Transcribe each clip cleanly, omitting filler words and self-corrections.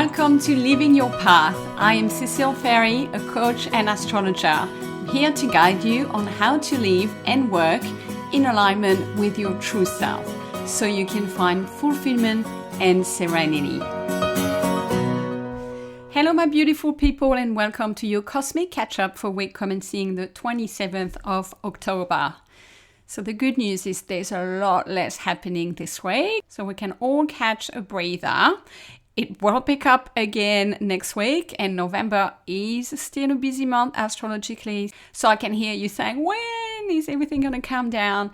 Welcome to Living Your Path. I am Cecile Ferry, a coach and astrologer. I'm here to guide you on how to live and work in alignment with your true self so you can find fulfillment and serenity. Hello, my beautiful people, and welcome to your cosmic catch-up for week commencing the 27th of October. So the good news is there's a lot less happening this week, so we can all catch a breather. It will pick up again next week, and November is still a busy month astrologically. So I can hear you saying, when is everything going to calm down?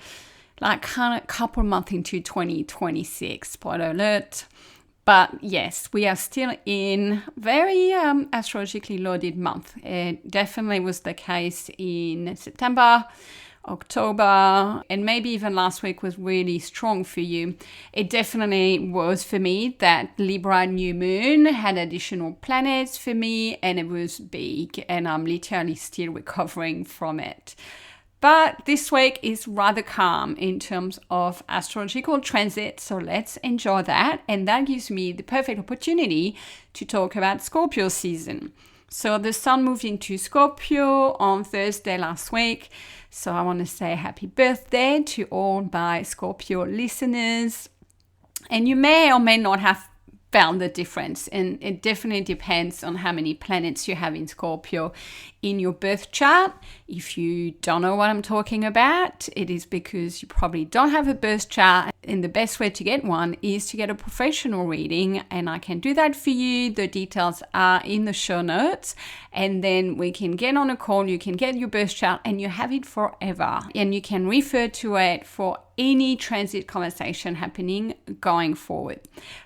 Like kind of couple months into 2026, spoiler alert. But yes, we are still in very astrologically loaded month. It definitely was the case in September, October, and maybe even last week was really strong for you. It definitely was for me. That Libra new moon had additional planets for me, and it was big, and I'm literally still recovering from it. But this week is rather calm in terms of astrological transit, so let's enjoy that. And that gives me the perfect opportunity to talk about Scorpio season. So the sun moved into Scorpio on Thursday last week. So I want to say happy birthday to all my Scorpio listeners. And you may or may not have found the difference. And it definitely depends on how many planets you have in Scorpio in your birth chart. If you don't know what I'm talking about, it is because you probably don't have a birth chart. And the best way to get one is to get a professional reading. And I can do that for you. The details are in the show notes. And then we can get on a call. You can get your birth chart and you have it forever. And you can refer to it for any transit conversation happening going forward.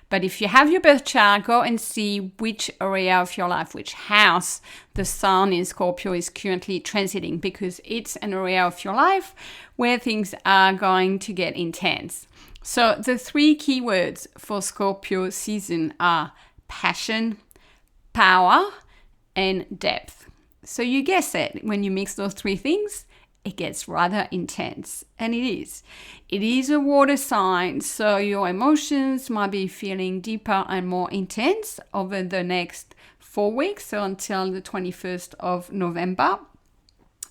But if you have your birth chart, go and see which area of your life, which house the sun in Scorpio is currently transiting, because it's an area of your life where things are going to get intense. So the three keywords for Scorpio season are passion, power, and depth. So you guess it, when you mix those three things, it gets rather intense. And it is. It is a water sign, so your emotions might be feeling deeper and more intense over the next 4 weeks, so until the 21st of November.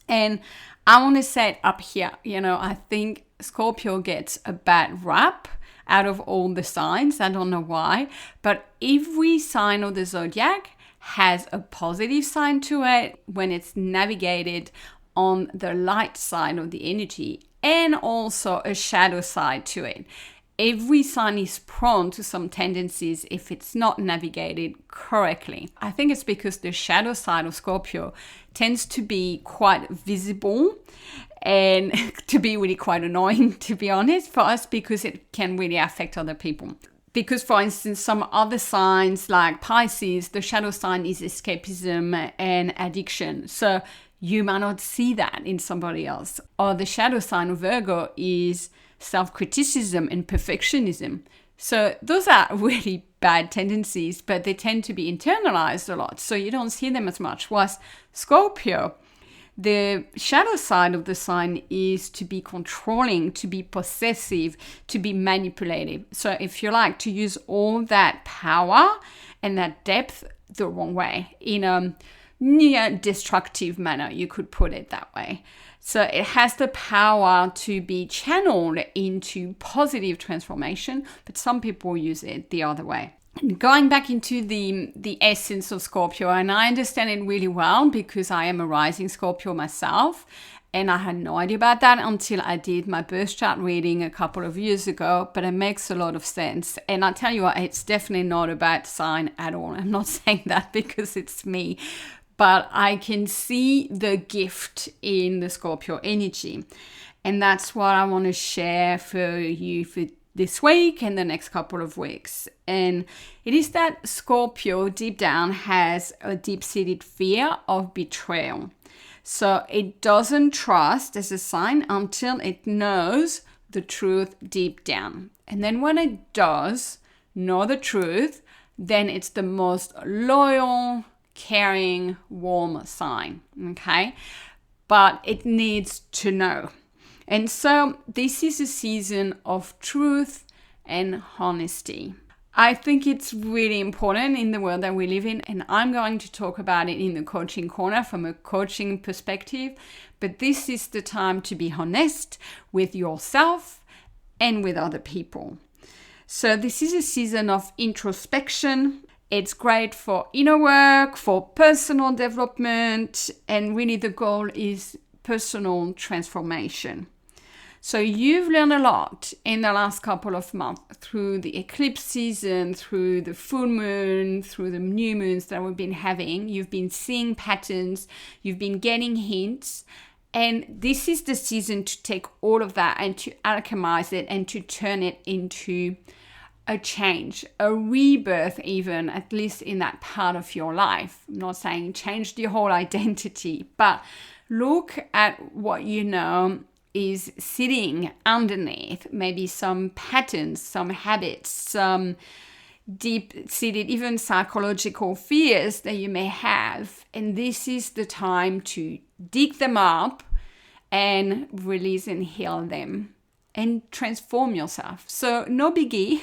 And I want to say it up here, I think Scorpio gets a bad rap out of all the signs. I don't know why, but every sign of the zodiac has a positive side to it when it's navigated on the light side of the energy, and also a shadow side to it. Every sign is prone to some tendencies if it's not navigated correctly. I think it's because the shadow side of Scorpio tends to be quite visible and to be really quite annoying, to be honest, for us, because it can really affect other people. Because, for instance, some other signs like Pisces, the shadow sign is escapism and addiction. So you might not see that in somebody else. Or the shadow sign of Virgo is self-criticism and perfectionism. So those are really bad tendencies, but they tend to be internalized a lot, so you don't see them as much. Whilst Scorpio, the shadow side of the sign is to be controlling, to be possessive, to be manipulative. So if you like to use all that power and that depth the wrong way, in a near destructive manner, you could put it that way. So it has the power to be channeled into positive transformation, but some people use it the other way. Going back into the essence of Scorpio, and I understand it really well because I am a rising Scorpio myself, and I had no idea about that until I did my birth chart reading a couple of years ago, but it makes a lot of sense. And I tell you what, it's definitely not a bad sign at all. I'm not saying that because it's me, but I can see the gift in the Scorpio energy. And that's what I want to share for you for this week and the next couple of weeks. And it is that Scorpio deep down has a deep-seated fear of betrayal. So it doesn't trust as a sign until it knows the truth deep down. And then when it does know the truth, then it's the most loyal, caring, warm sign, okay? But it needs to know. And so this is a season of truth and honesty. I think it's really important in the world that we live in, and I'm going to talk about it in the coaching corner from a coaching perspective. But this is the time to be honest with yourself and with other people. So this is a season of introspection. It's great for inner work, for personal development, and really the goal is personal transformation. So you've learned a lot in the last couple of months through the eclipse season, through the full moon, through the new moons that we've been having. You've been seeing patterns, you've been getting hints, and this is the season to take all of that and to alchemize it and to turn it into a change, a rebirth even, at least in that part of your life. I'm not saying change the whole identity, but look at what you know is sitting underneath, maybe some patterns, some habits, some deep-seated, even psychological fears that you may have. And this is the time to dig them up and release and heal them and transform yourself. So no biggie,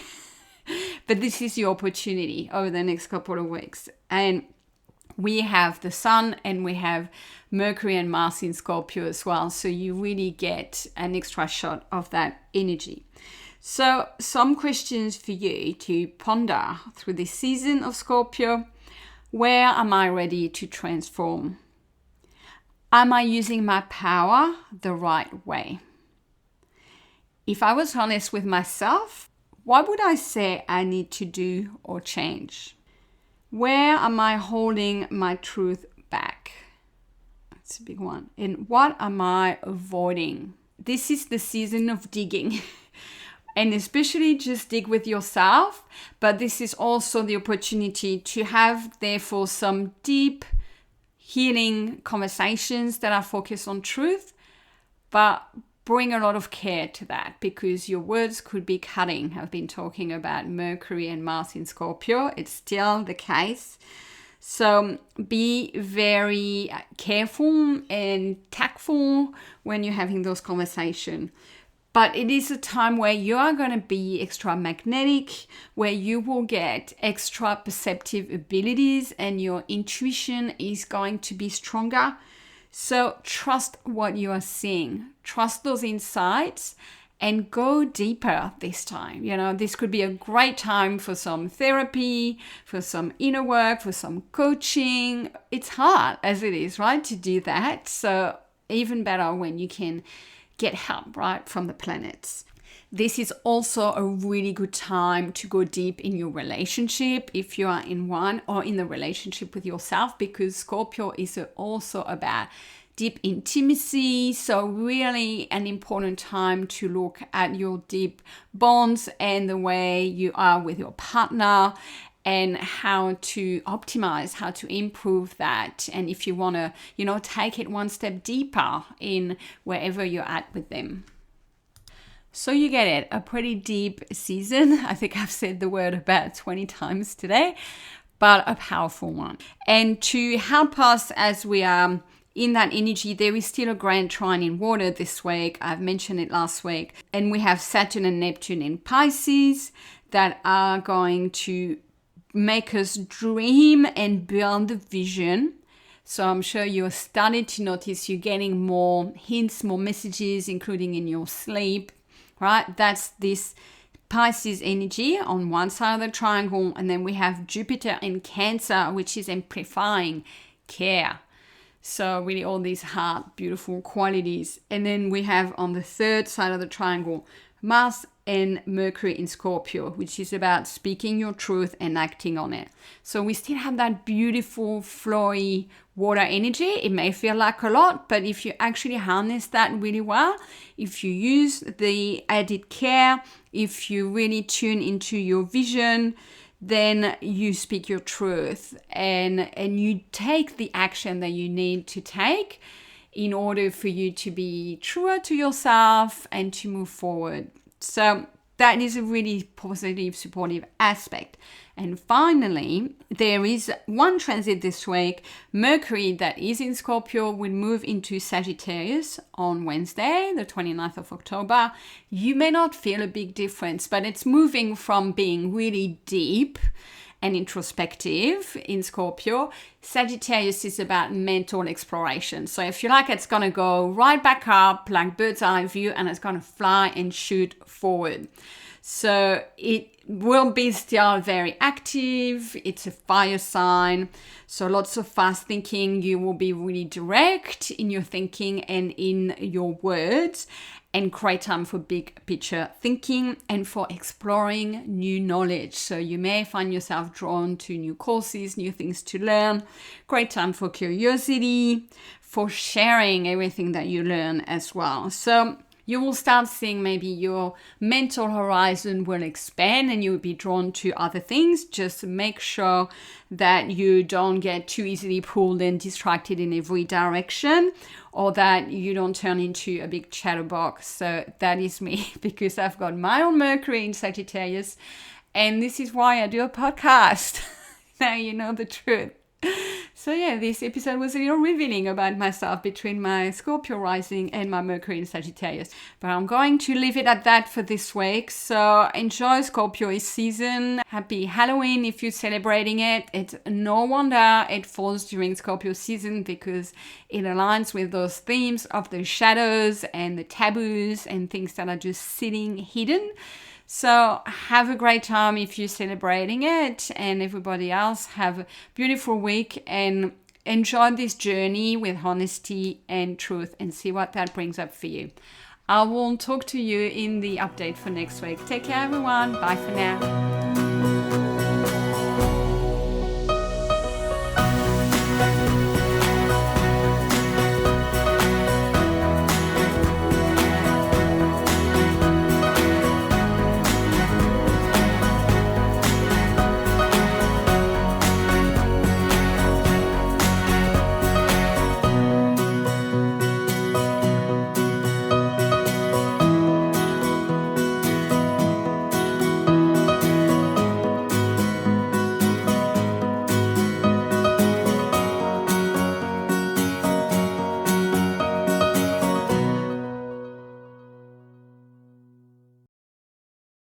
but this is your opportunity over the next couple of weeks. And we have the sun and we have Mercury and Mars in Scorpio as well. So you really get an extra shot of that energy. So some questions for you to ponder through this season of Scorpio. Where am I ready to transform? Am I using my power the right way? If I was honest with myself, what would I say I need to do or change? Where am I holding my truth back? That's a big one. And what am I avoiding? This is the season of digging. And especially just dig with yourself. But this is also the opportunity to have, therefore, some deep healing conversations that are focused on truth, but bring a lot of care to that because your words could be cutting. I've been talking about Mercury and Mars in Scorpio. It's still the case. So be very careful and tactful when you're having those conversations. But it is a time where you are going to be extra magnetic, where you will get extra perceptive abilities and your intuition is going to be stronger. So trust what you are seeing, trust those insights and go deeper this time. You know, this could be a great time for some therapy, for some inner work, for some coaching. It's hard as it is, right, to do that. So even better when you can get help, right, from the planets. This is also a really good time to go deep in your relationship if you are in one or in the relationship with yourself, because Scorpio is also about deep intimacy. So really an important time to look at your deep bonds and the way you are with your partner and how to optimize, how to improve that. And if you want to, take it one step deeper in wherever you're at with them. So you get it, a pretty deep season. I think I've said the word about 20 times today, but a powerful one. And to help us as we are in that energy, there is still a grand trine in water this week. I've mentioned it last week. And we have Saturn and Neptune in Pisces that are going to make us dream and build the vision. So I'm sure you're starting to notice you're getting more hints, more messages, including in your sleep, right? That's this Pisces energy on one side of the triangle. And then we have Jupiter in Cancer, which is amplifying care. So really all these heart, beautiful qualities. And then we have on the third side of the triangle, Mars and Mercury in Scorpio, which is about speaking your truth and acting on it. So we still have that beautiful, flowy water energy. It may feel like a lot, but if you actually harness that really well, if you use the added care, if you really tune into your vision, then you speak your truth and you take the action that you need to take in order for you to be truer to yourself and to move forward. So that is a really positive, supportive aspect. And finally, there is one transit this week. Mercury, that is in Scorpio, will move into Sagittarius on Wednesday, the 29th of October. You may not feel a big difference, but it's moving from being really deep and introspective in Scorpio. Sagittarius is about mental exploration. So if you like, it's going to go right back up like bird's eye view, and it's going to fly and shoot forward. So it will be still very active. It's a fire sign. So lots of fast thinking. You will be really direct in your thinking and in your words, and great time for big picture thinking and for exploring new knowledge. So you may find yourself drawn to new courses, new things to learn. Great time for curiosity, for sharing everything that you learn as well. So you will start seeing maybe your mental horizon will expand and you will be drawn to other things. Just make sure that you don't get too easily pulled and distracted in every direction, or that you don't turn into a big chatterbox. So that is me, because I've got my own Mercury in Sagittarius, and this is why I do a podcast. Now you know the truth. So yeah, this episode was a little revealing about myself between my Scorpio rising and my Mercury in Sagittarius. But I'm going to leave it at that for this week. So enjoy Scorpio season. Happy Halloween if you're celebrating it. It's no wonder it falls during Scorpio season, because it aligns with those themes of the shadows and the taboos and things that are just sitting hidden. So have a great time if you're celebrating it, and everybody else have a beautiful week and enjoy this journey with honesty and truth, and see what that brings up for you. I will talk to you in the update for next week. Take care, everyone. Bye for now.